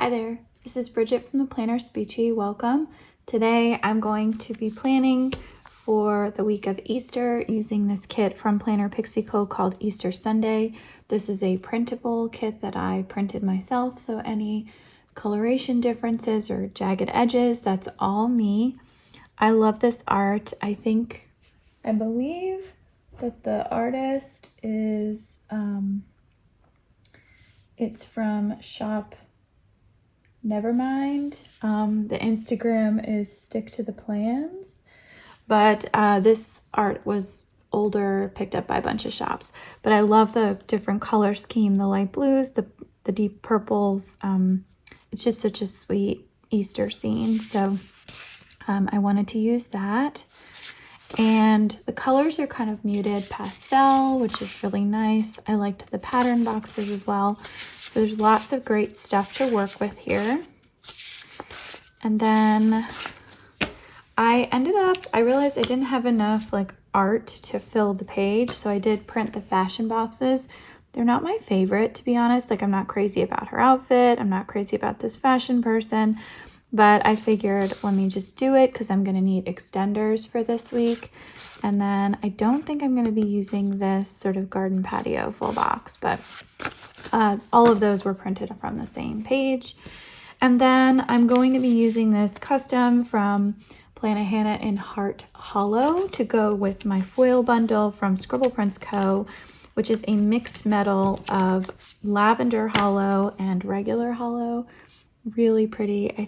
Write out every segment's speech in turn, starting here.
Hi there, this is Bridget from the PlannerPixieCo. Welcome. Today I'm going to be planning for the week of Easter using this kit from PlannerPixieCo called Easter Sunday. This is a printable kit that I printed myself, so any coloration differences or jagged edges, that's all me. I love this art. I believe that the artist is, it's from Shop Nevermind. The Instagram is Stick to the Plans, but this art was older, picked up by a bunch of shops. But I love the different color scheme, the light blues, the deep purples. It's just such a sweet Easter scene, so I wanted to use that. And the colors are kind of muted pastel, which is really nice. I liked the pattern boxes as well. So there's lots of great stuff to work with here. And then I realized I didn't have enough art to fill the page. So I did print the fashion boxes. They're not my favorite, to be honest. I'm not crazy about her outfit. I'm not crazy about this fashion person. But I figured, let me just do it because I'm going to need extenders for this week. And then I don't think I'm going to be using this sort of garden patio full box, but all of those were printed from the same page. And then I'm going to be using this custom from PlannerPixieCo in Heart Holo to go with my foil bundle from Shimmer Bundle, which is a mixed metal of lavender holo and regular holo. Really pretty. I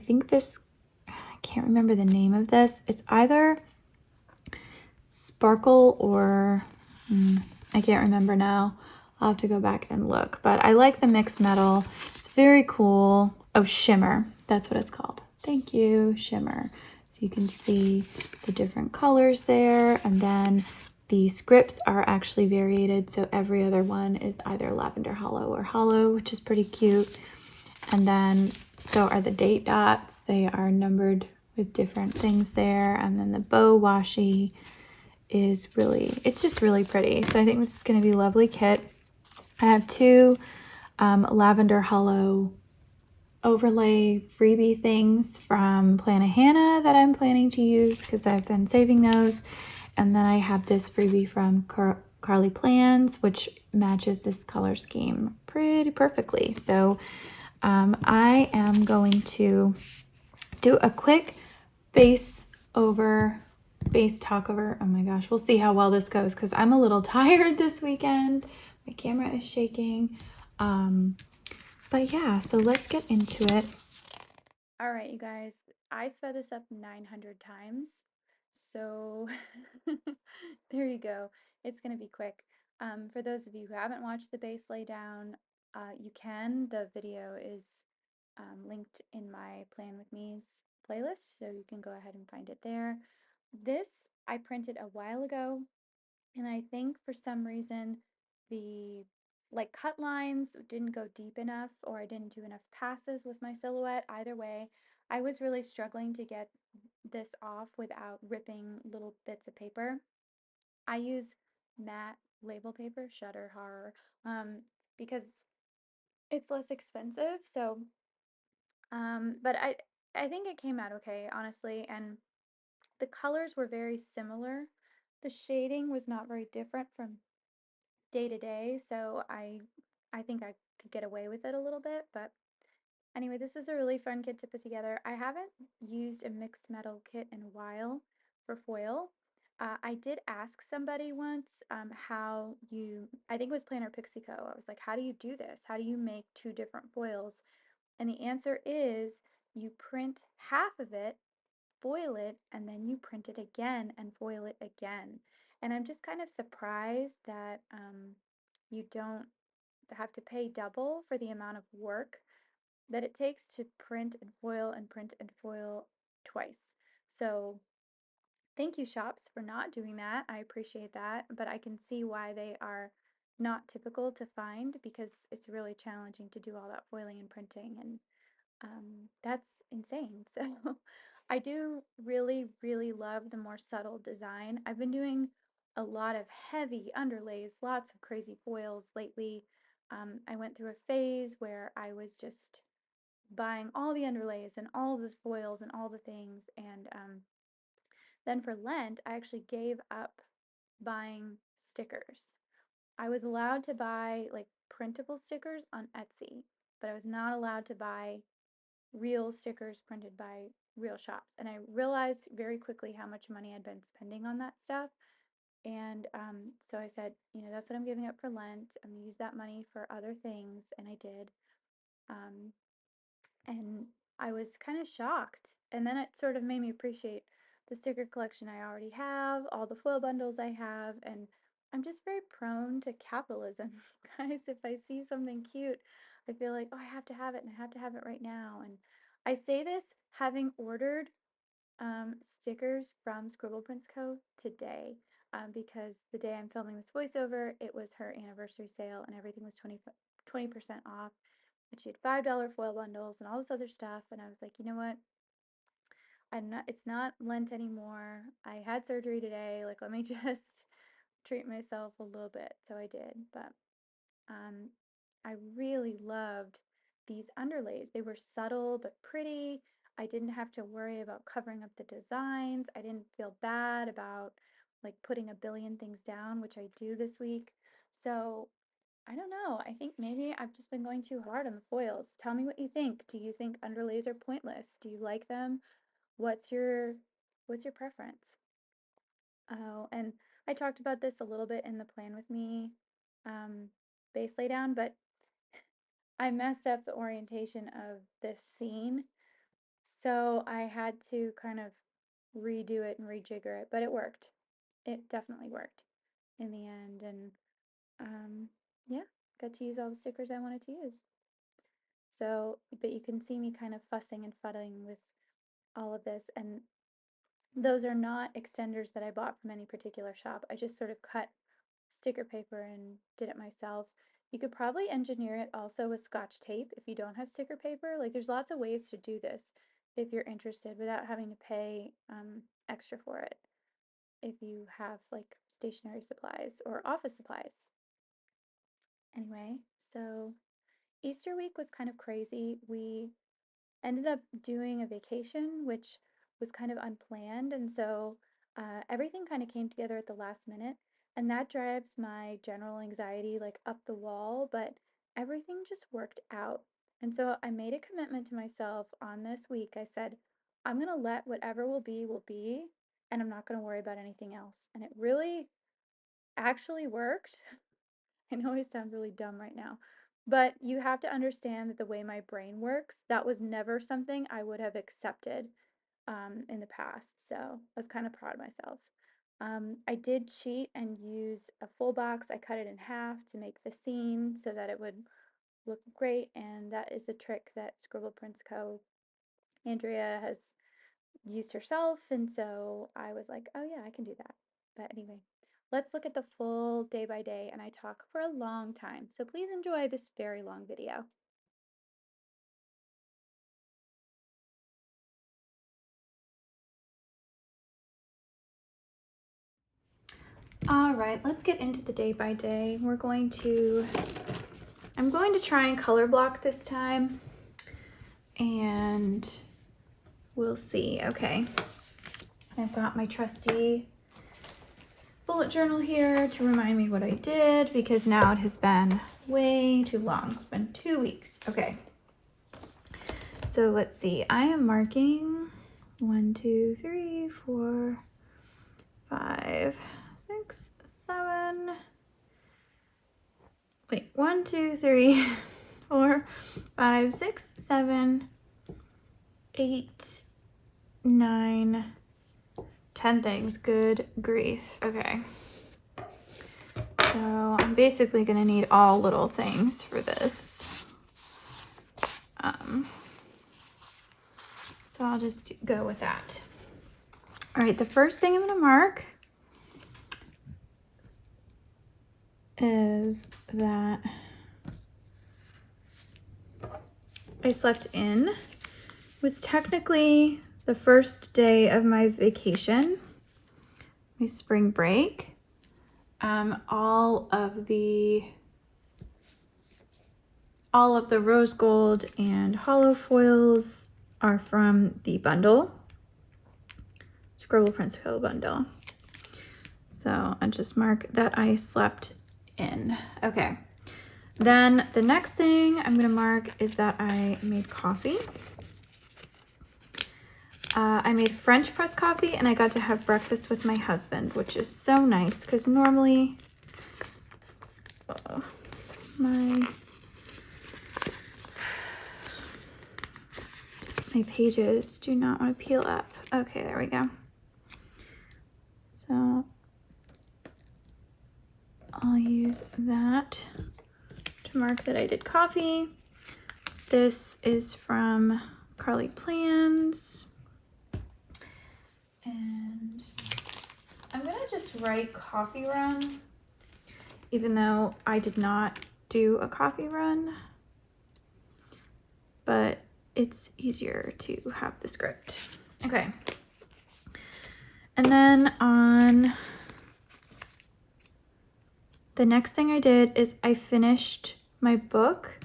can't remember the name of this. It's either Sparkle or I can't remember now. I'll have to go back and look. But I like the mixed metal. It's very cool. Oh, Shimmer. That's what it's called. Thank you, Shimmer. So you can see the different colors there. And then the scripts are actually variated. So every other one is either lavender holo or holo, which is pretty cute. And then so are the date dots. They are numbered with different things there. And then the bow washi is it's just really pretty. So I think this is going to be a lovely kit. I have two lavender holo overlay freebie things from PlannerPixieCo that I'm planning to use because I've been saving those. And then I have this freebie from Carly Plans, which matches this color scheme pretty perfectly. So I am going to do a quick base talk over. Oh my gosh, we'll see how well this goes because I'm a little tired this weekend. My camera is shaking. But yeah, so let's get into it. All right, you guys, I sped this up 900 times. So there you go. It's going to be quick. For those of you who haven't watched the base laydown, you can. The video is linked in my Plan With Me's playlist, so you can go ahead and find it there. This I printed a while ago, and I think for some reason the cut lines didn't go deep enough, or I didn't do enough passes with my silhouette. Either way, I was really struggling to get this off without ripping little bits of paper. I use matte label paper, Shutter Horror, because it's less expensive. So, but I think it came out okay, honestly, and the colors were very similar. The shading was not very different from day to day, so I think I could get away with it a little bit. But anyway, this was a really fun kit to put together. I haven't used a mixed metal kit in a while for foil. I did ask somebody once I think it was PlannerPixieCo. I was like, how do you do this? How do you make two different foils? And the answer is you print half of it, foil it, and then you print it again and foil it again. And I'm just kind of surprised that you don't have to pay double for the amount of work that it takes to print and foil twice. So thank you, shops, for not doing that. I appreciate that, but I can see why they are not typical to find because it's really challenging to do all that foiling and printing, and that's insane. So I do really, really love the more subtle design. I've been doing a lot of heavy underlays, lots of crazy foils lately. I went through a phase where I was just buying all the underlays and all the foils and all the things. And then for Lent, I actually gave up buying stickers. I was allowed to buy like printable stickers on Etsy, but I was not allowed to buy real stickers printed by real shops. And I realized very quickly how much money I'd been spending on that stuff. And so I said, you know, that's what I'm giving up for Lent. I'm gonna use that money for other things, and I did. Um, and I was kind of shocked. And then it sort of made me appreciate the sticker collection I already have, all the foil bundles I have, and I'm just very prone to capitalism, guys. If I see something cute, I feel like, oh, I have to have it and I have to have it right now. And I say this having ordered stickers from PrintsCo today, because the day I'm filming this voiceover, it was her anniversary sale and everything was 20% off. And she had $5 foil bundles and all this other stuff. And I was like, you know what? It's not Lent anymore. I had surgery today. Like, let me just treat myself a little bit. So I did. But um, I really loved these underlays. They were subtle but pretty. I didn't have to worry about covering up the designs. I didn't feel bad about like putting a billion things down, which I do this week. So I don't know. I think maybe I've just been going too hard on the foils. Tell me what you think. Do you think underlays are pointless? Do you like them? What's your preference? Oh, and I talked about this a little bit in the Plan With Me base laydown, but I messed up the orientation of this scene, so I had to kind of redo it and rejigger it, but it worked. It definitely worked in the end, and yeah, got to use all the stickers I wanted to use. So, but you can see me kind of fussing and fudding with all of this, and those are not extenders that I bought from any particular shop. I just sort of cut sticker paper and did it myself. You could probably engineer it also with Scotch tape if you don't have sticker paper. Like, there's lots of ways to do this if you're interested without having to pay extra for it if you have like stationery supplies or office supplies. Anyway, so Easter week was kind of crazy. We ended up doing a vacation, which was kind of unplanned. And so everything kind of came together at the last minute. And that drives my general anxiety like up the wall. But everything just worked out. And so I made a commitment to myself on this week. I said, I'm going to let whatever will be. And I'm not going to worry about anything else. And it really actually worked. I know I sound really dumb right now, but you have to understand that the way my brain works, that was never something I would have accepted in the past. So I was kind of proud of myself. I did cheat and use a full box. I cut it in half to make the scene so that it would look great. And that is a trick that PrintsCo Andrea has used herself. And so I was like, oh yeah, I can do that. But anyway, let's look at the full day by day, and I talk for a long time. So please enjoy this very long video. All right, let's get into the day by day. I'm going to try and color block this time, and we'll see. Okay, I've got my trusty bullet journal here to remind me what I did, because now it has been way too long. It's been 2 weeks. Okay, so let's see. I am marking 1, 2, 3, 4, 5, 6, 7. Wait, 1, 2, 3, 4, 5, 6, 7, 8, 9, 10 things. Good grief. Okay. So I'm basically gonna need all little things for this. So I'll just go with that. All right, the first thing I'm gonna mark is that I slept in. It was technically the first day of my vacation, my spring break. All of the all of the rose gold and holo foils are from the bundle, PlannerPixieCo bundle. So I just mark that I slept in. Okay. Then the next thing I'm gonna mark is that I made coffee. I made French press coffee and I got to have breakfast with my husband, which is so nice because normally my pages do not want to peel up. Okay, there we go. So I'll use that to mark that I did coffee. This is from Carly Plans. And I'm gonna just write coffee run, even though I did not do a coffee run, but it's easier to have the script. Okay. And then on the next thing I did is I finished my book.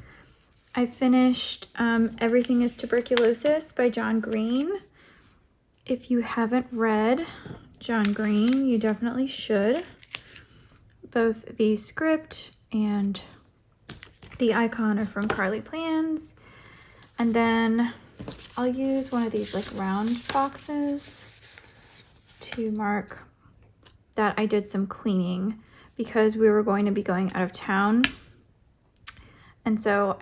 I finished Everything is Tuberculosis by John Green. If you haven't read John Green, you definitely should. Both the script and the icon are from Carly Plans. And then I'll use one of these like round boxes to mark that I did some cleaning because we were going to be going out of town. And so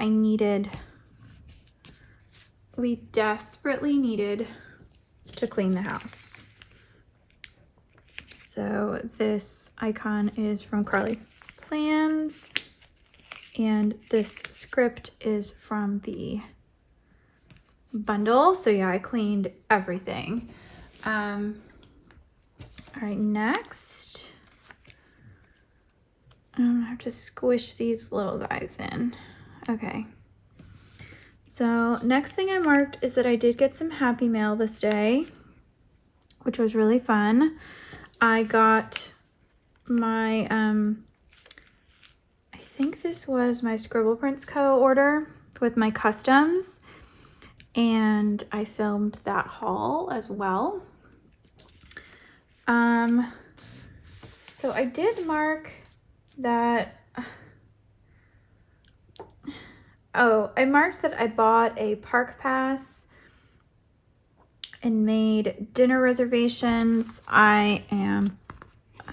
we desperately needed to clean the house. So this icon is from Carly Plans and this script is from the bundle. So yeah, I cleaned everything. All right, next I'm gonna have to squish these little guys in. Okay. So next thing I marked is that I did get some Happy Mail this day, which was really fun. I got my, I think this was my PlannerPixieCo order with my customs, and I filmed that haul as well. So I did mark that. Oh, I marked that I bought a park pass and made dinner reservations. Oh,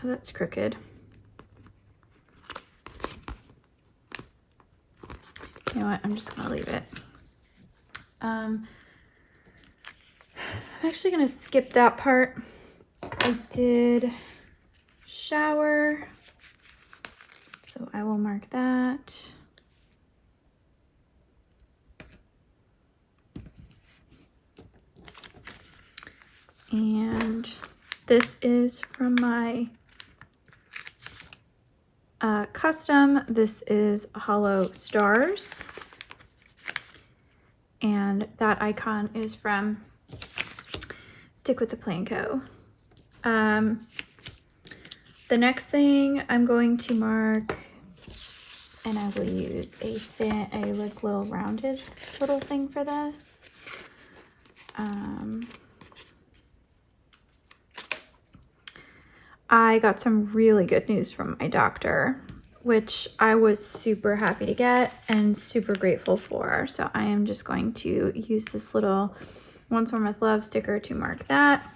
that's crooked. You know what? I'm just gonna leave it. I'm actually gonna skip that part. I did shower, so I will mark that. And this is from my custom. This is Holo Stars. And that icon is from Stick with the Plan Co. The next thing I'm going to mark, and I will use a like little rounded little thing for this. I got some really good news from my doctor, which I was super happy to get and super grateful for. So I am just going to use this little Once More with Love sticker to mark that.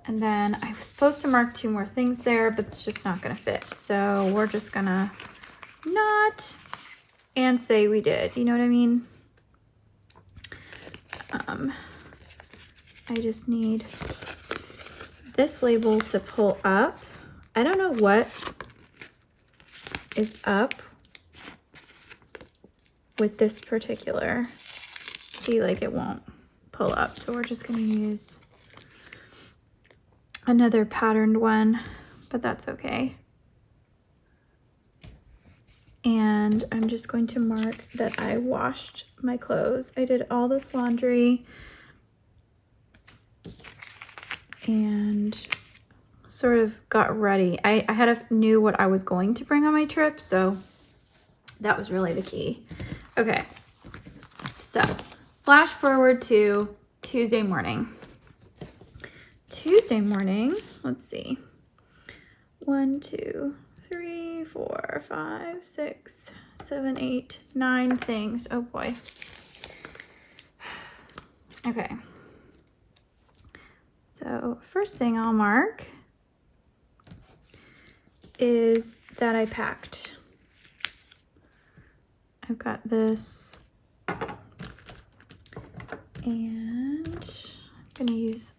And then I was supposed to mark 2 more things there, but it's just not gonna fit. So we're just gonna not and say we did, you know what I mean? I just need this label to pull up. I don't know what is up with this particular. See, like it won't pull up. So we're just gonna use another patterned one, but that's okay. And I'm just going to mark that I washed my clothes. I did all this laundry and sort of got ready. I knew what I was going to bring on my trip, so That was really the key. Okay, so flash forward to Tuesday morning. Tuesday morning, let's see. 1, 2, 3, 4, 5, 6, 7, 8, 9 things. Oh boy. Okay. So first thing I'll mark is that I packed. I've got this, and I'm gonna use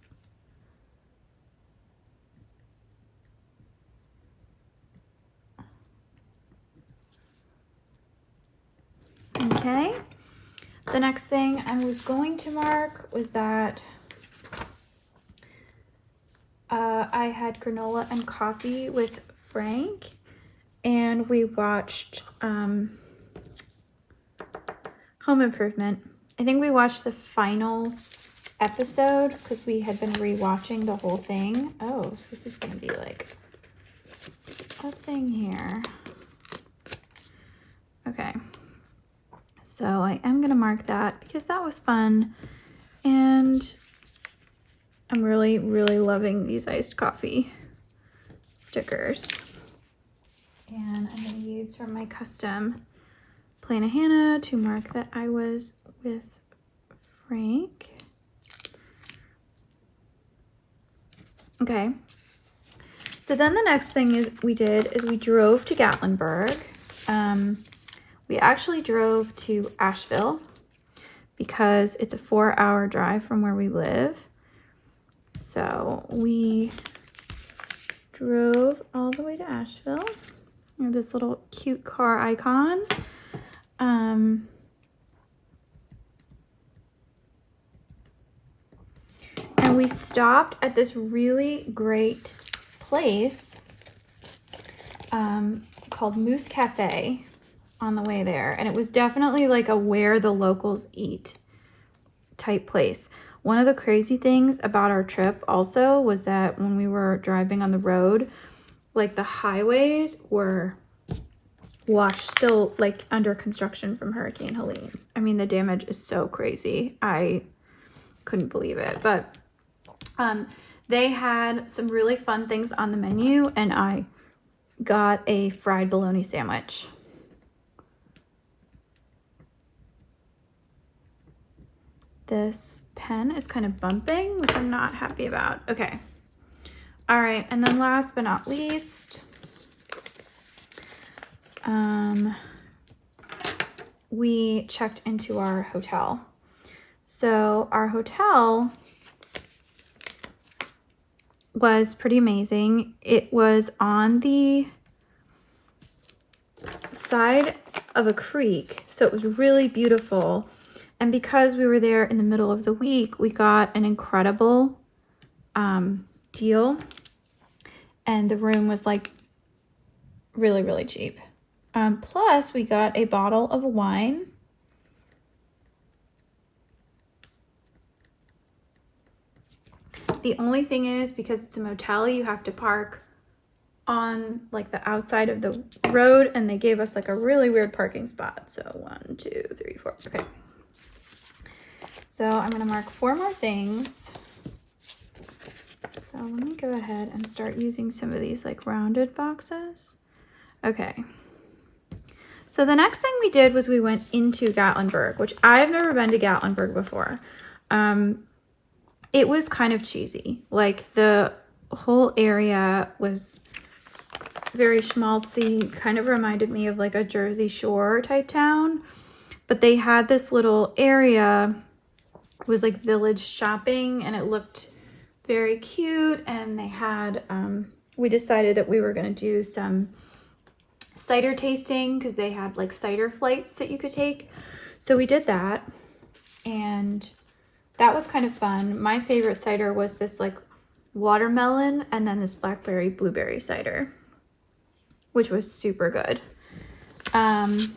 okay. The next thing I was going to mark was that I had granola and coffee with Frank, and we watched Home Improvement. I think we watched the final episode because we had been rewatching the whole thing. Oh, so this is gonna be like a thing here. Okay, so I am gonna mark that because that was fun, and I'm really, really loving these iced coffee stickers. And I'm gonna use from my custom Planner Hannah to mark that I was with Frank. Okay, so then the next thing we drove to Gatlinburg. We actually drove to Asheville because it's a 4-hour drive from where we live. So we drove all the way to Asheville. We have this little cute car icon. And we stopped at this really great place called Moose Cafe on the way there. And it was definitely like a where the locals eat type place. One of the crazy things about our trip also was that when we were driving on the road, like the highways were washed, still like under construction from Hurricane Helene. I mean, the damage is so crazy. I couldn't believe it. But they had some really fun things on the menu, and I got a fried bologna sandwich. This pen is kind of bumping, which I'm not happy about. Okay. All right. And then last but not least, we checked into our hotel. So our hotel was pretty amazing. It was on the side of a creek, so it was really beautiful. And because we were there in the middle of the week, we got an incredible deal. And the room was like really, really cheap. Plus, we got a bottle of wine. The only thing is, because it's a motel, you have to park on like the outside of the road, and they gave us like a really weird parking spot. So 1, 2, 3, 4. Okay. So I'm gonna mark 4 more things. So let me go ahead and start using some of these like rounded boxes. Okay. So the next thing we did was we went into Gatlinburg, which I've never been to Gatlinburg before. It was kind of cheesy. Like the whole area was very schmaltzy, kind of reminded me of like a Jersey Shore type town. But they had this little area, it was like village shopping, and it looked very cute. And they had, we decided that we were going to do some cider tasting because they had like cider flights that you could take. So we did that, and that was kind of fun. My favorite cider was this like watermelon and then this blackberry blueberry cider, which was super good. And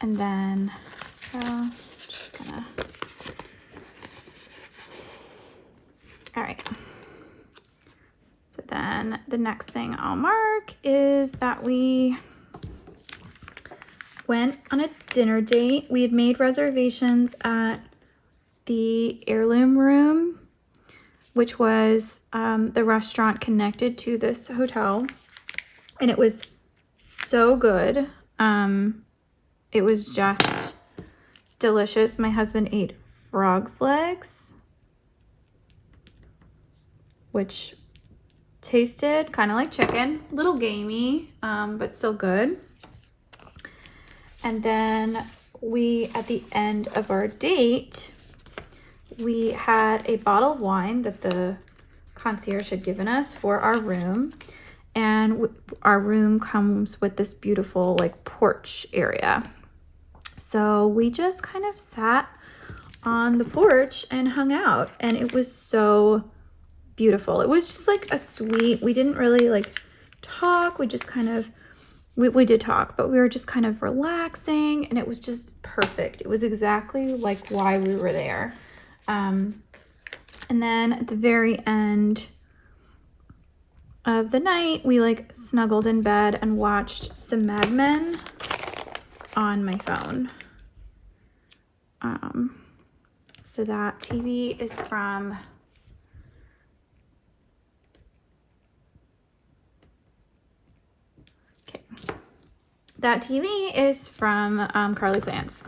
then, so just gonna, all right. So then the next thing I'll mark is that we went on a dinner date. We had made reservations at the Heirloom Room, which was the restaurant connected to this hotel. And it was so good. It was just delicious. My husband ate frog's legs, which tasted kind of like chicken, a little gamey, but still good. And then at the end of our date, we had a bottle of wine that the concierge had given us for our room. And our room comes with this beautiful like porch area. So we just kind of sat on the porch and hung out, and it was so beautiful. It was just like we didn't really like talk. We just kind of, we did talk, but we were just kind of relaxing, and it was just perfect. It was exactly like why we were there. And then at the very end of the night, we like snuggled in bed and watched some Mad Men on my phone. So that TV is from Carly Plans.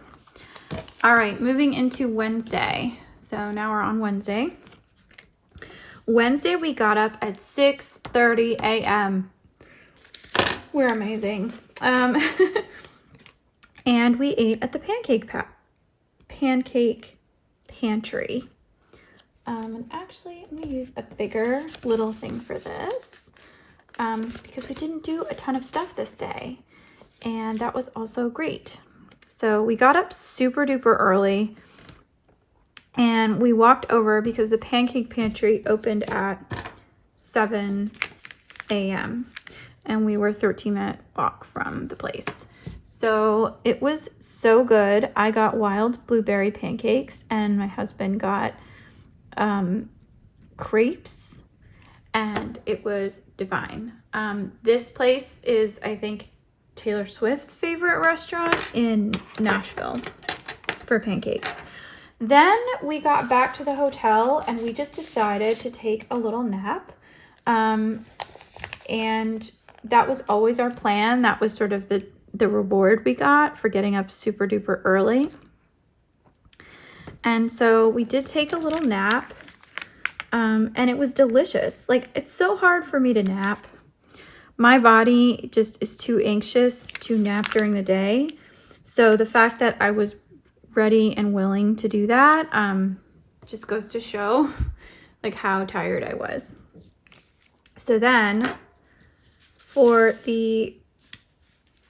All right, moving into Wednesday. So now we're on Wednesday. Wednesday, we got up at 6:30 a.m. We're amazing. And we ate at the Pancake Pantry. And actually, I'm gonna use a bigger little thing for this because we didn't do a ton of stuff this day. And that was also great. So we got up super duper early and we walked over because the Pancake Pantry opened at 7 a.m. and we were 13-minute walk from the place. So it was so good. I got wild blueberry pancakes and my husband got crepes, and it was divine. This place is, I think, Taylor Swift's favorite restaurant in Nashville for pancakes. Then we got back to the hotel and we just decided to take a little nap. And that was always our plan. That was sort of the reward we got for getting up super duper early. And so we did take a little nap. And it was delicious. Like, it's so hard for me to nap. My body just is too anxious to nap during the day. So the fact that I was ready and willing to do that just goes to show like how tired I was. So then for the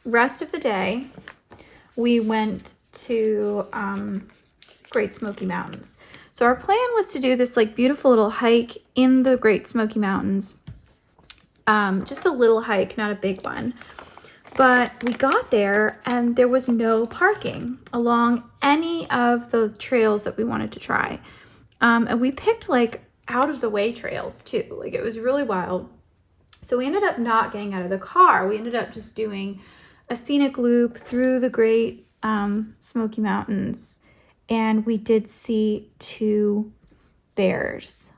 rest of the day, we went to Great Smoky Mountains. So our plan was to do this like beautiful little hike in the Great Smoky Mountains. Just a little hike, not a big one. But we got there and there was no parking along any of the trails that we wanted to try. And we picked like out of the way trails too. Like, it was really wild. So we ended up not getting out of the car. We ended up just doing a scenic loop through the Great Smoky Mountains. And we did see 2 bears,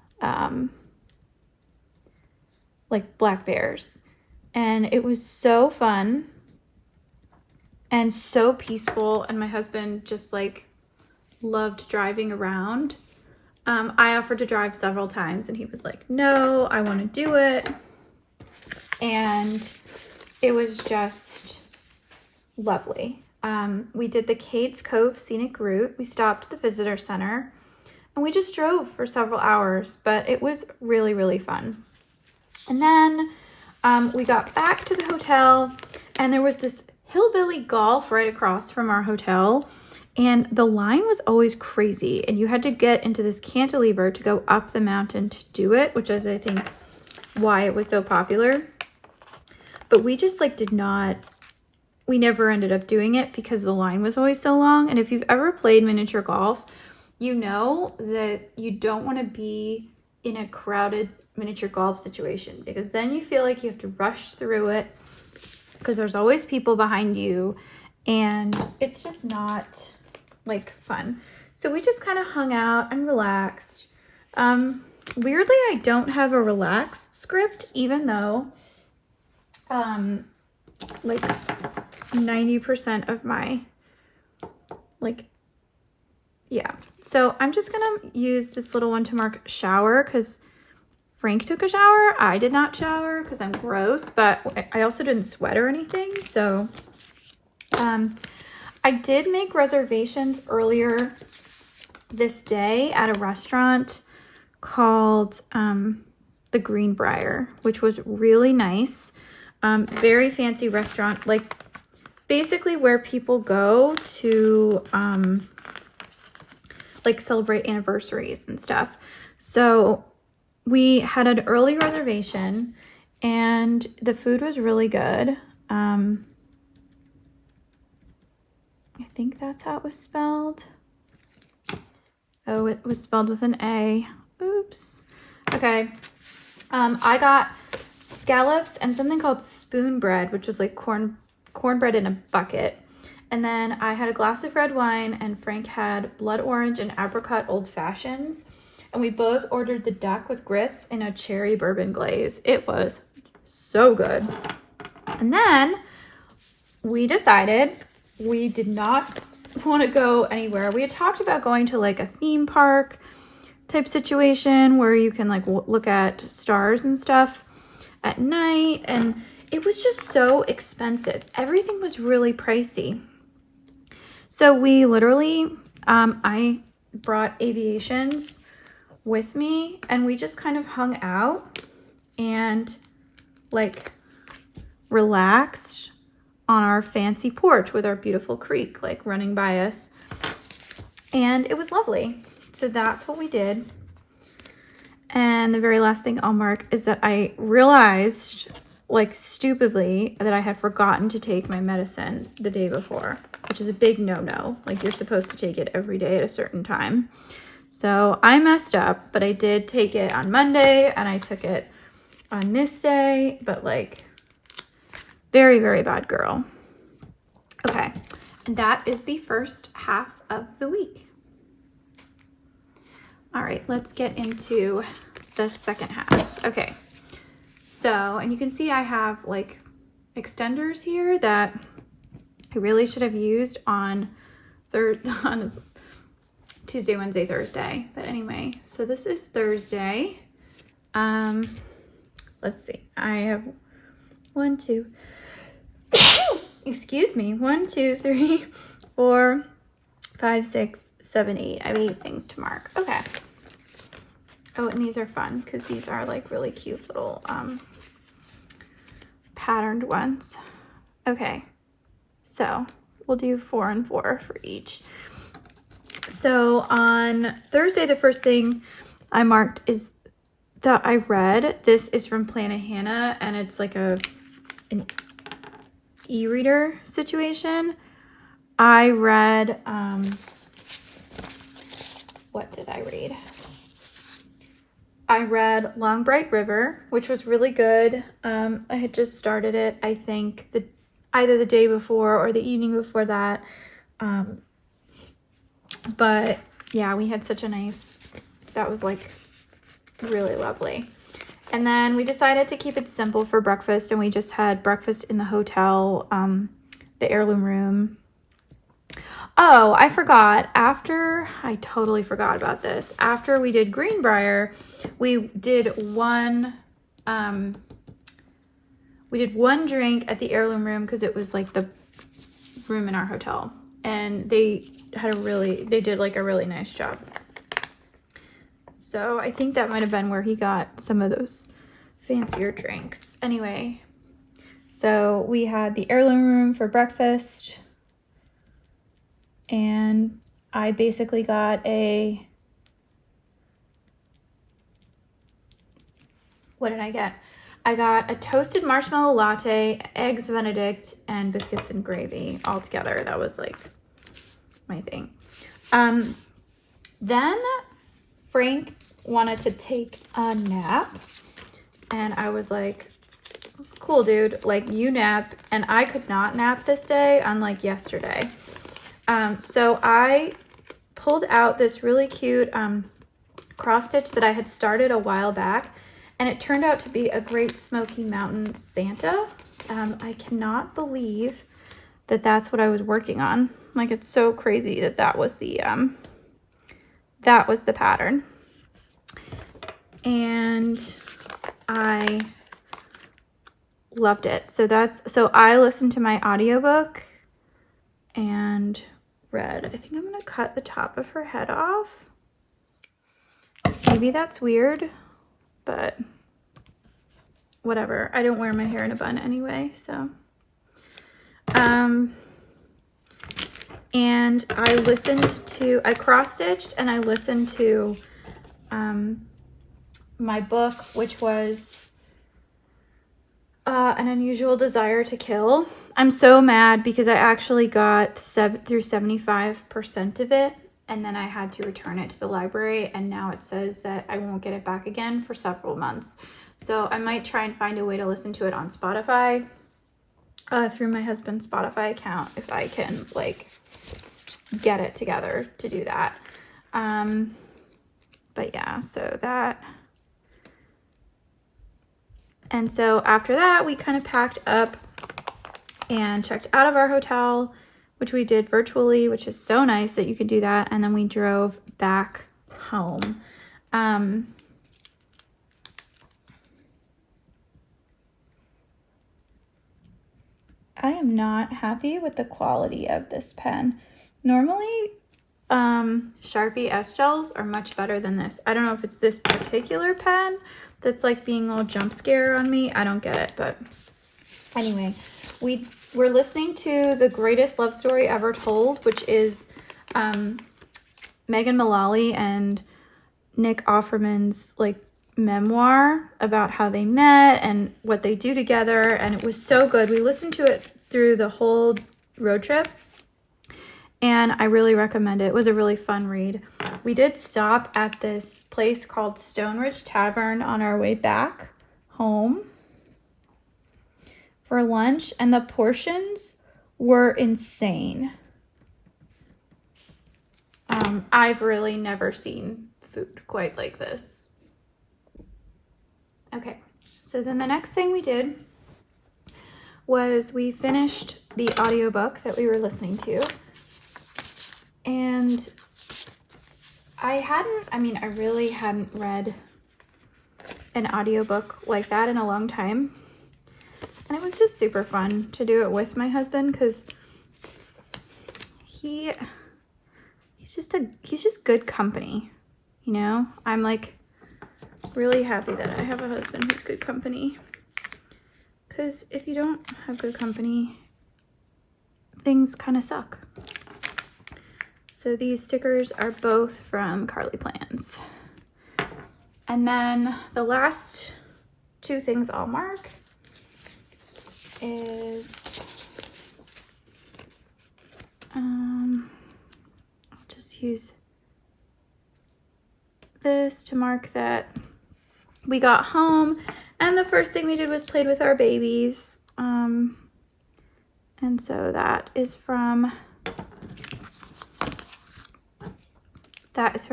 like black bears. And it was so fun and so peaceful. And my husband just like loved driving around. I offered to drive several times and he was like, no, I want to do it. And it was just lovely. We did the Cades Cove Scenic Route. We stopped at the visitor center and we just drove for several hours, but it was really, really fun. And then we got back to the hotel and there was this hillbilly golf right across from our hotel. And the line was always crazy. And you had to get into this cantilever to go up the mountain to do it, which is, I think, why it was so popular. But we just like we never ended up doing it because the line was always so long. And if you've ever played miniature golf, you know that you don't want to be in a crowded miniature golf situation because then you feel like you have to rush through it because there's always people behind you and it's just not like fun. So we just kind of hung out and relaxed. Weirdly, I don't have a relax script, even though like 90% of my yeah. So I'm just gonna use this little one to mark shower because Frank took a shower. I did not shower because I'm gross, but I also didn't sweat or anything. So I did make reservations earlier this day at a restaurant called the Greenbrier, which was really nice. Very fancy restaurant, like basically where people go to like celebrate anniversaries and stuff. So we had an early reservation and the food was really good. I think that's how it was spelled. Oh, it was spelled with an A. Oops. Okay. I got scallops and something called spoon bread, which was like cornbread in a bucket. And then I had a glass of red wine and Frank had blood orange and apricot old fashions. And we both ordered the duck with grits in a cherry bourbon glaze. It was so good. And then we decided we did not want to go anywhere. We had talked about going to like a theme park type situation where you can like look at stars and stuff at night. And it was just so expensive. Everything was really pricey. So we literally, I brought aviations with me and we just kind of hung out and like relaxed on our fancy porch with our beautiful creek like running by us. And it was lovely. So that's what we did. And the very last thing I'll mark is that I realized like stupidly that I had forgotten to take my medicine the day before, which is a big no-no. Like you're supposed to take it every day at a certain time. So I messed up, but I did take it on Monday and I took it on this day, but like very, very bad girl. Okay, and that is the first half of the week. All right, let's get into the second half. Okay, so, and you can see I have like extenders here that I really should have used on Tuesday, Wednesday, Thursday. But anyway, so this is Thursday. Let's see. I have 1, 2, excuse me, 1, 2, 3, 4, 5, 6, 7, 8. I have 8 things to mark. Okay. Oh, and these are fun because these are like really cute little patterned ones. Okay. So we'll do 4 and 4 for each. So on Thursday, the first thing I marked is that I read. This is from PlannerPixieCo, and it's like an e-reader situation. I read, what did I read? I read Long Bright River, which was really good. I had just started it, I think, either the day before or the evening before that. But yeah, we had such a nice, that was like really lovely. And then we decided to keep it simple for breakfast, and we just had breakfast in the hotel, the heirloom room. Oh, I forgot. I totally forgot about this. After we did Greenbrier, we did one drink at the heirloom room because it was like the room in our hotel, and they did like a really nice job. So I think that might have been where he got some of those fancier drinks. Anyway, so we had the heirloom room for breakfast, and I basically got what did I get? I got a toasted marshmallow latte, eggs Benedict, and biscuits and gravy all together. That was like my thing. Then Frank wanted to take a nap, and I was like, of cool, dude. Like, you nap, and I could not nap this day, unlike yesterday. So I pulled out this really cute cross stitch that I had started a while back, and it turned out to be a Great Smoky Mountain Santa. I cannot believe that that's what I was working on. Like, it's so crazy that that was the pattern. And I loved it. So I listened to my audiobook and read. I think I'm gonna cut the top of her head off. Maybe that's weird, but whatever. I don't wear my hair in a bun anyway, so. And I cross-stitched and I listened to my book, which was An Unusual Desire to Kill. I'm so mad because I actually got through 75% of it, and then I had to return it to the library, and now it says that I won't get it back again for several months. So I might try and find a way to listen to it on Spotify through my husband's Spotify account if I can, like, get it together to do that. But yeah, so that. And so after that, we kind of packed up and checked out of our hotel, which we did virtually, which is so nice that you could do that. And then we drove back home. I am not happy with the quality of this pen. Normally, Sharpie S gels are much better than this. I don't know if it's this particular pen that's like being all jump scare on me. I don't get it, but anyway, we're listening to The Greatest Love Story Ever Told, which is Megan Mullally and Nick Offerman's like memoir about how they met and what they do together, and it was so good. We listened to it through the whole road trip, and I really recommend it. It was a really fun read. We did stop at this place called Stone Ridge Tavern on our way back home for lunch, and the portions were insane. I've really never seen food quite like this. Okay, so then the next thing we did was we finished the audiobook that we were listening to. And I really hadn't read an audiobook like that in a long time. And it was just super fun to do it with my husband because he's just good company, you know? I'm like really happy that I have a husband who's good company, because if you don't have good company, things kind of suck. So these stickers are both from Carly Plans. And then the last two things I'll mark is I'll just use this to mark that we got home, and the first thing we did was played with our babies. And so that is from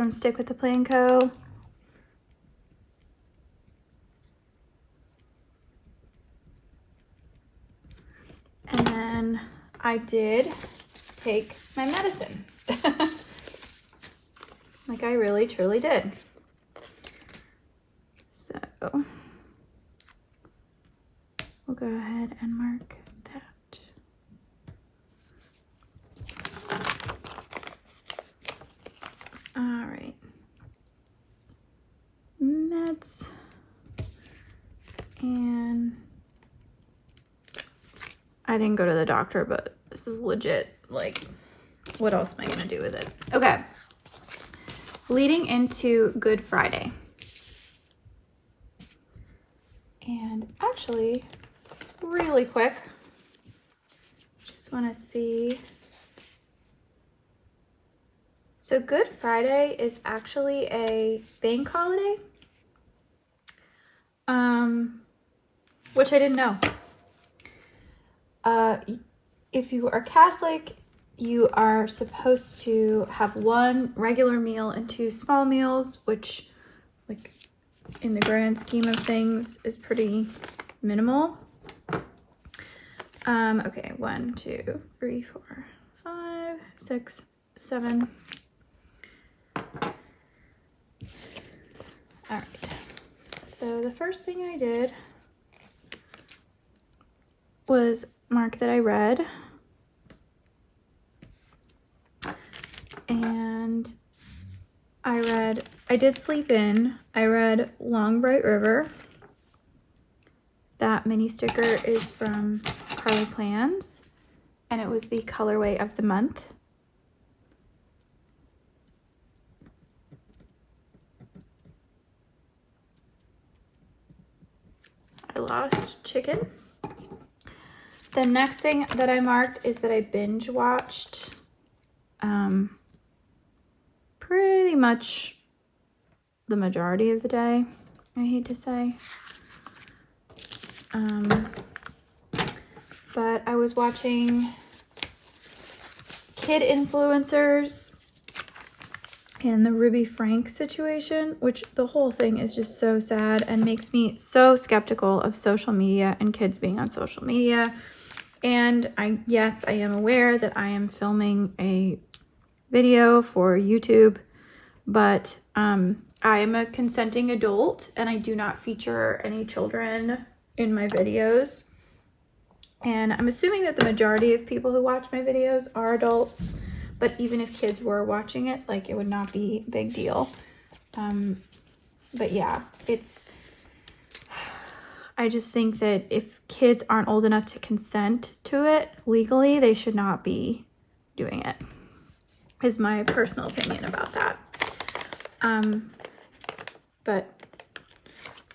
Stick with the Plan Co. And then I did take my medicine. Like I really truly did. So we'll go ahead and mark that. All right. Meds. And I didn't go to the doctor, but this is legit. Like, what else am I gonna do with it? Okay. Leading into Good Friday. And actually, really quick, just want to see. So Good Friday is actually a bank holiday, which I didn't know. if you are Catholic, you are supposed to have one regular meal and 2 small meals, which, like, in the grand scheme of things is pretty minimal. Okay, 1, 2, 3, 4, 5, 6, 7. All right. So the first thing I did was mark that I read. And I did sleep in. I read Long Bright River. That mini sticker is from Carly Plans, and it was the colorway of the month. I lost chicken. The next thing that I marked is that I binge watched pretty much the majority of the day, I hate to say. But I was watching kid influencers and the Ruby Frank situation, which the whole thing is just so sad and makes me so skeptical of social media and kids being on social media. And yes, I am aware that I am filming a video for YouTube, but I am a consenting adult and I do not feature any children in my videos. And I'm assuming that the majority of people who watch my videos are adults, but even if kids were watching it, like, it would not be a big deal. But yeah, I just think that if kids aren't old enough to consent to it legally, they should not be doing it, is my personal opinion about that. But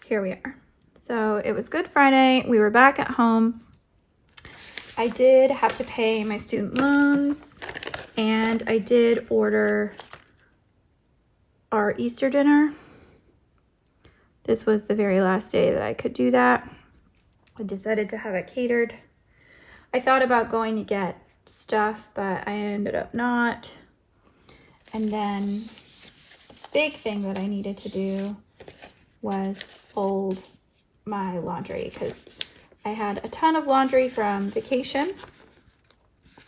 here we are. So it was Good Friday. We were back at home. I did have to pay my student loans, and I did order our Easter dinner. This was the very last day that I could do that. I decided to have it catered. I thought about going to get stuff, but I ended up not. And then the big thing that I needed to do was fold my laundry, because I had a ton of laundry from vacation,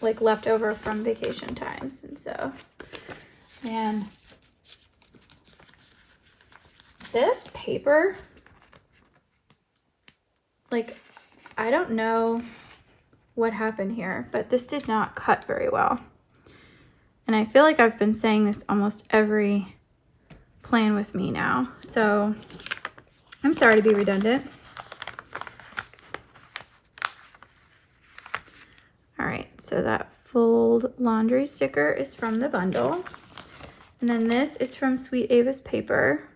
like leftover from vacation times. And so, man, this paper, like, I don't know what happened here, but this did not cut very well. And I feel like I've been saying this almost every plan with me now. So I'm sorry to be redundant. All right, so that fold laundry sticker is from the bundle. And then this is from Sweet Ava's paper.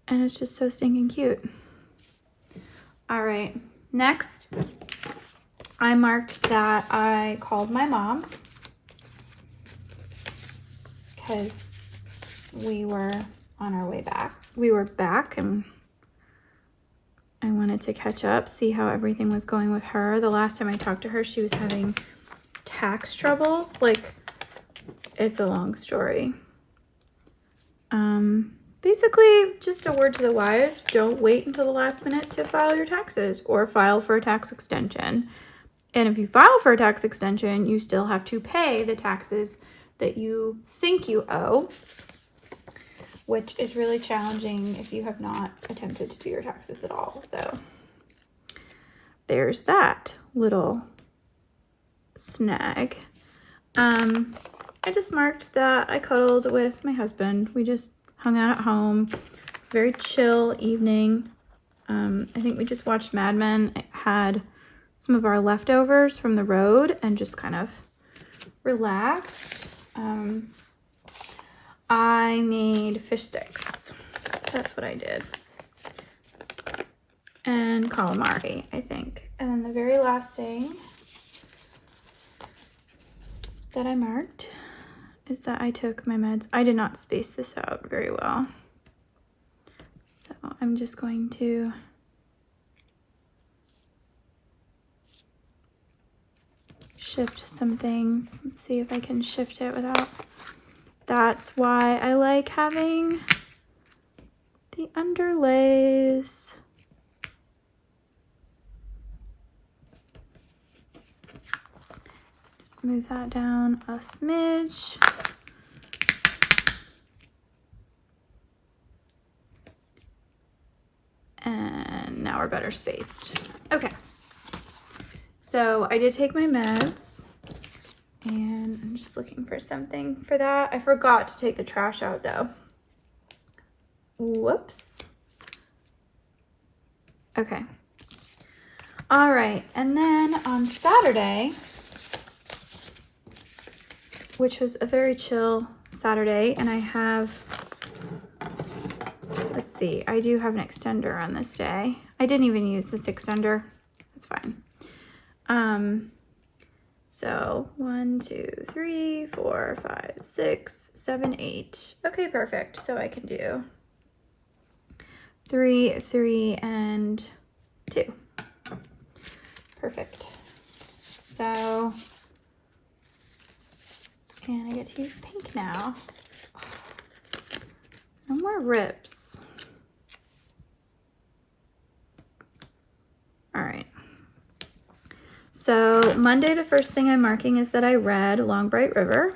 And it's just so stinking cute. All right, next, I marked that I called my mom because we were on our way back. We were back and I wanted to catch up, see how everything was going with her. The last time I talked to her, she was having tax troubles. Like, it's a long story. Basically, just a word to the wise, don't wait until the last minute to file your taxes or file for a tax extension. And if you file for a tax extension, you still have to pay the taxes that you think you owe, which is really challenging if you have not attempted to do your taxes at all. So there's that little snag. I just marked that I cuddled with my husband. We just hung out at home. It's a very chill evening. I think we just watched Mad Men. I had some of our leftovers from the road and just kind of relaxed. I made fish sticks. That's what I did. And calamari, I think. And then the very last thing that I marked is that I took my meds. I did not space this out very well. So I'm just going to shift some things. Let's see if I can shift it without. That's why I like having the underlays. Just move that down a smidge. And now we're better spaced. Okay. So I did take my meds and I'm just looking for something for that. I forgot to take the trash out though. Whoops. Okay. All right. And then on Saturday, which was a very chill Saturday, and I have, let's see, I do have an extender on this day. I didn't even use this extender. That's fine. So 1, 2, 3, 4, 5, 6, 7, 8. Okay, perfect. So I can do 3, 3, and 2. Perfect. So, and I get to use pink now. No more rips. All right. So Monday, the first thing I'm marking is that I read Long Bright River.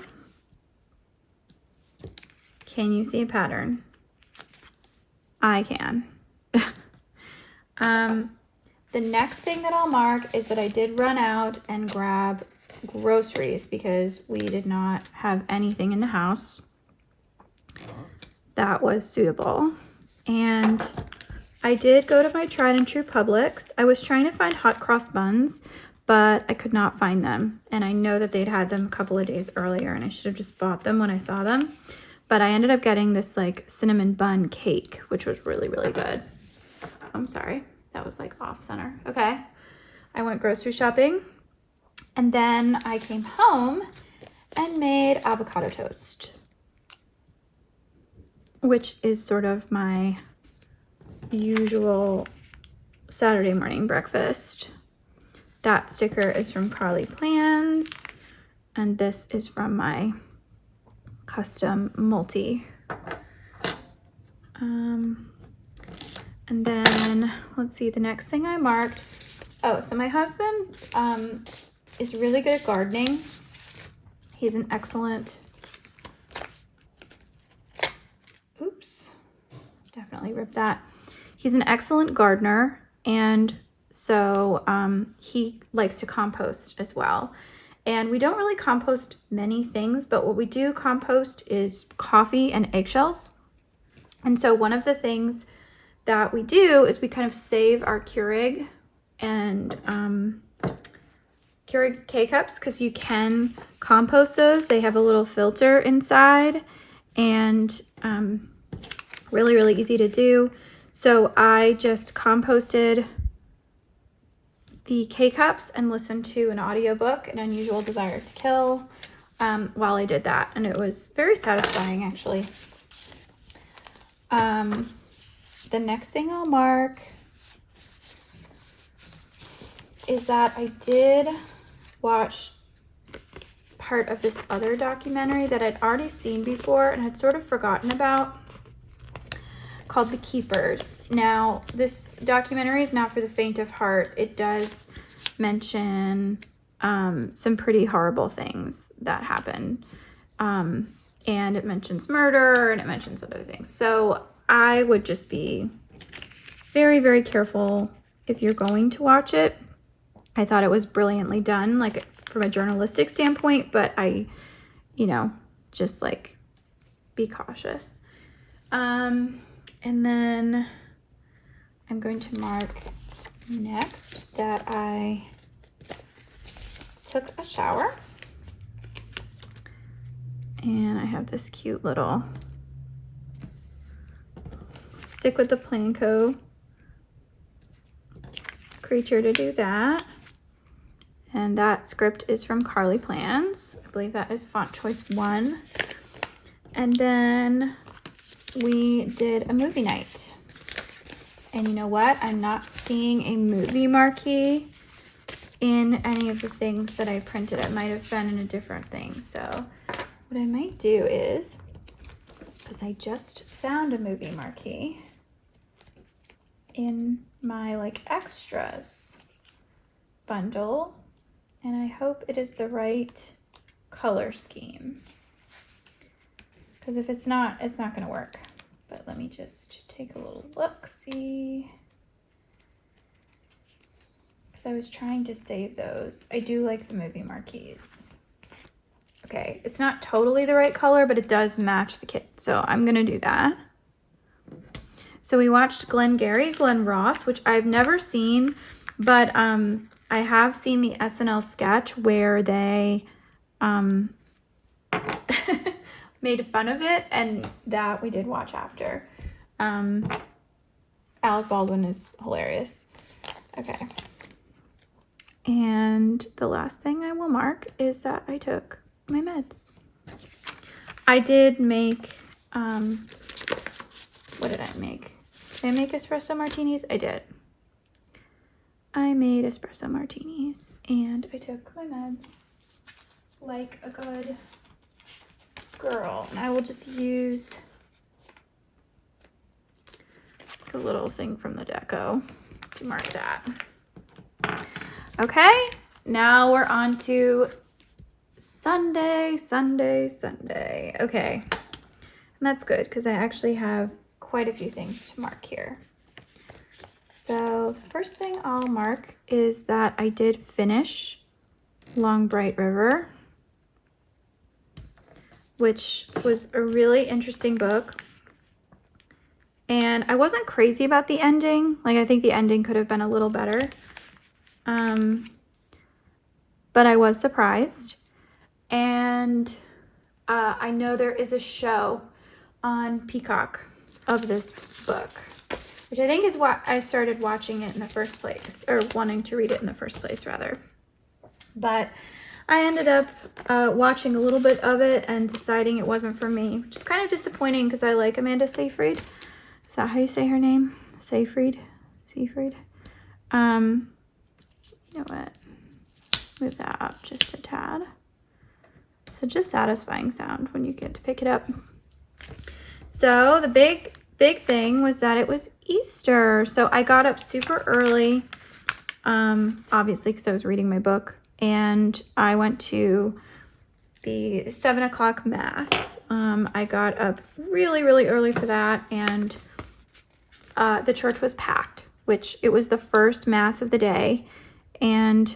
Can you see a pattern? I can. The next thing that I'll mark is that I did run out and grab groceries because we did not have anything in the house that was suitable. And I did go to my tried and true Publix. I was trying to find hot cross buns, but I could not find them. And I know that they'd had them a couple of days earlier and I should have just bought them when I saw them. But I ended up getting this like cinnamon bun cake, which was really, really good. I'm sorry, that was like off center. Okay, I went grocery shopping and then I came home and made avocado toast, which is sort of my usual Saturday morning breakfast. That sticker is from Carly Plans, and this is from my custom multi. And then let's see, the next thing I marked. Oh, so my husband is really good at gardening. He's an excellent, oops, definitely ripped that. He's an excellent gardener, and so he likes to compost as well. And we don't really compost many things, but what we do compost is coffee and eggshells. And so one of the things that we do is we kind of save our Keurig and Keurig K-cups because you can compost those. They have a little filter inside and really, really easy to do. So I just composted the K-cups and listened to an audiobook, An Unusual Desire to Kill, while I did that. And it was very satisfying, actually. The next thing I'll mark is that I did watch part of this other documentary that I'd already seen before and had sort of forgotten about, called The Keepers. Now, this documentary is not for the faint of heart. It does mention some pretty horrible things that happen. And it mentions murder and it mentions other things. So I would just be very, very careful if you're going to watch it. I thought it was brilliantly done, like from a journalistic standpoint, but I, just like be cautious. And then I'm going to mark next that I took a shower. And I have this cute little stick with the PlannerPixieCo creature to do that. And that script is from Carly Plans. I believe that is font choice 1. And then we did a movie night. And you know what? I'm not seeing a movie marquee in any of the things that I printed. It might have been in a different thing. So what I might do is, because I just found a movie marquee in my like extras bundle, and I hope it is the right color scheme, because if it's not going to work. But let me just take a little look, see, because I was trying to save those. I do like the movie marquees. Okay, it's not totally the right color, but it does match the kit, so I'm gonna do that. So we watched Glengarry Glen Ross, which I've never seen, but I have seen the SNL sketch where they made fun of it, and that we did watch after. Alec Baldwin is hilarious. Okay. And the last thing I will mark is that I took my meds. I did make, what did I make? Did I make espresso martinis? I did. I made espresso martinis and I took my meds like a good girl. And I will just use the little thing from the deco to mark that. Okay, now we're on to Sunday. Okay, and that's good because I actually have quite a few things to mark here. So the first thing I'll mark is that I did finish Long Bright River, which was a really interesting book. And I wasn't crazy about the ending. Like, I think the ending could have been a little better. But I was surprised. And I know there is a show on Peacock of this book, which I think is why I started watching it in the first place, or wanting to read it in the first place, rather. But I ended up watching a little bit of it and deciding it wasn't for me, which is kind of disappointing because I like Amanda Seyfried. Is that how you say her name? Seyfried? You know what? Move that up just a tad. Such a satisfying sound when you get to pick it up. So the big thing was that it was Easter. So I got up super early, obviously because I was reading my book, and I went to the 7 o'clock mass. I got up really early for that, and the church was packed, which it was the first mass of the day. And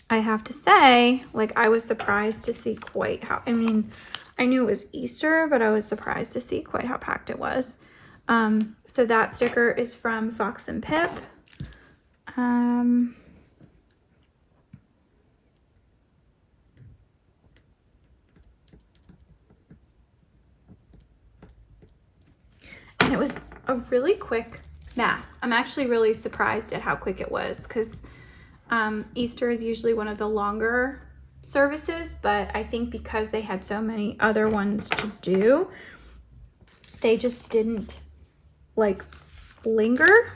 I have to say, like, I was surprised to see quite how, I mean, I knew it was Easter, but I was surprised to see quite how packed it was. So that sticker is from Fox and Pip. And it was a really quick mass. I'm actually really surprised at how quick it was, because Easter is usually one of the longer services, but I think because they had so many other ones to do, they just didn't like linger,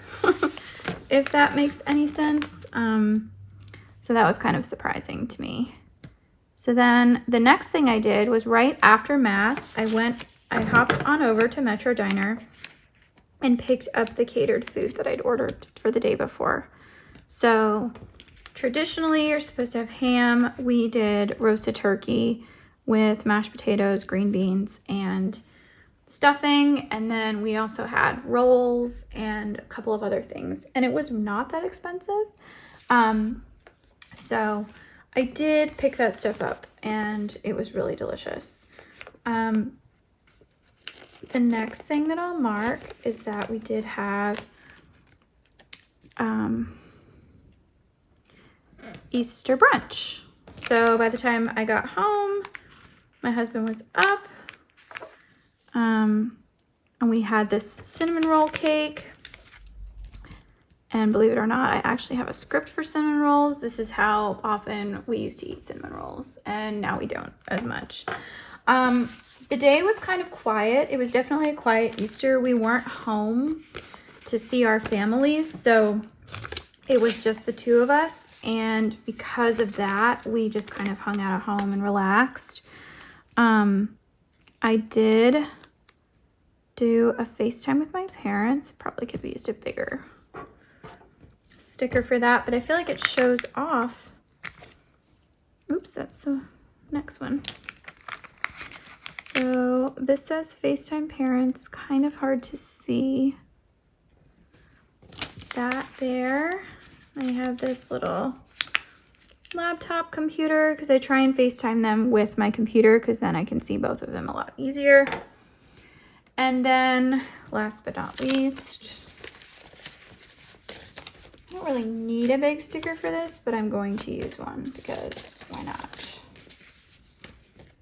if that makes any sense. So that was kind of surprising to me. So then the next thing I did was right after mass, I hopped on over to Metro Diner and picked up the catered food that I'd ordered for the day before. So traditionally, you're supposed to have ham. We did roasted turkey with mashed potatoes, green beans, and stuffing. And then we also had rolls and a couple of other things. And it was not that expensive. So I did pick that stuff up, and it was really delicious. The next thing that I'll mark is that we did have Easter brunch. So by the time I got home, my husband was up, and we had this cinnamon roll cake. And believe it or not, I actually have a script for cinnamon rolls. This is how often we used to eat cinnamon rolls, and now we don't as much. The day was kind of quiet. It was definitely a quiet Easter. We weren't home to see our families, so it was just the two of us, and because of that, we just kind of hung out at home and relaxed. I did do a FaceTime with my parents. Probably could have used a bigger sticker for that, but I feel like it shows off. Oops, that's the next one. So this says FaceTime parents, kind of hard to see that there. I have this little laptop computer because I try and FaceTime them with my computer because then I can see both of them a lot easier. And then last but not least, I don't really need a big sticker for this, but I'm going to use one because why not?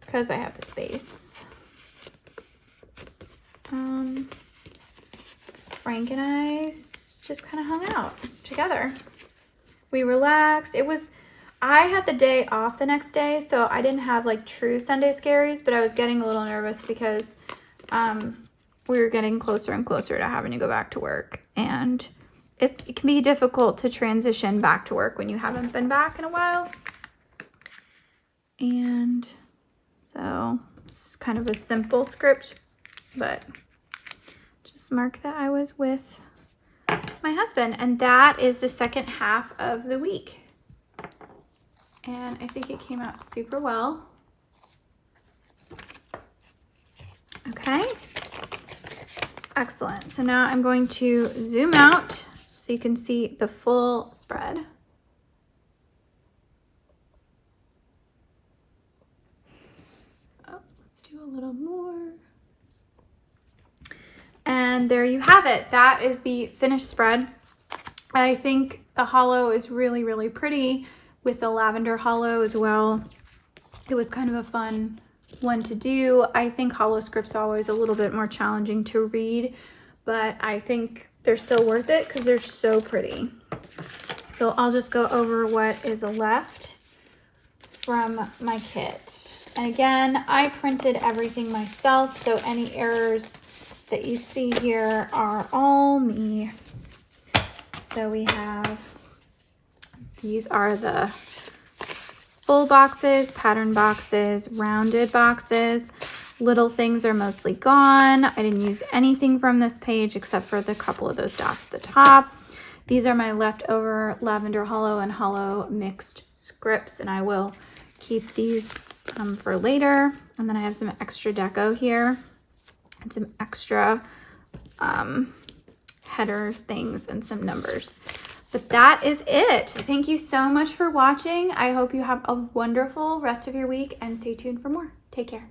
Because I have the space. Frank and I just kind of hung out together. We relaxed. I had the day off the next day, so I didn't have like true Sunday scaries, but I was getting a little nervous because we were getting closer and closer to having to go back to work, and it can be difficult to transition back to work when you haven't been back in a while. And so it's kind of a simple script, but just mark that I was with my husband, and that is the second half of the week. And I think it came out super well. Okay, excellent. So now I'm going to zoom out so you can see the full spread. Oh, let's do a little more. And there you have it. That is the finished spread. I think the holo is really, really pretty with the lavender holo as well. It was kind of a fun one to do. I think holo scripts are always a little bit more challenging to read, but I think they're still worth it because they're so pretty. So I'll just go over what is left from my kit. And again, I printed everything myself, so any errors that you see here are all me. So we have, these are the full boxes, pattern boxes, rounded boxes. Little things are mostly gone. I didn't use anything from this page except for the couple of those dots at the top. These are my leftover lavender holo and holo mixed scripts, and I will keep these for later. And then I have some extra deco here and some extra headers, things, and some numbers. But that is it. Thank you so much for watching. I hope you have a wonderful rest of your week, and stay tuned for more. Take care.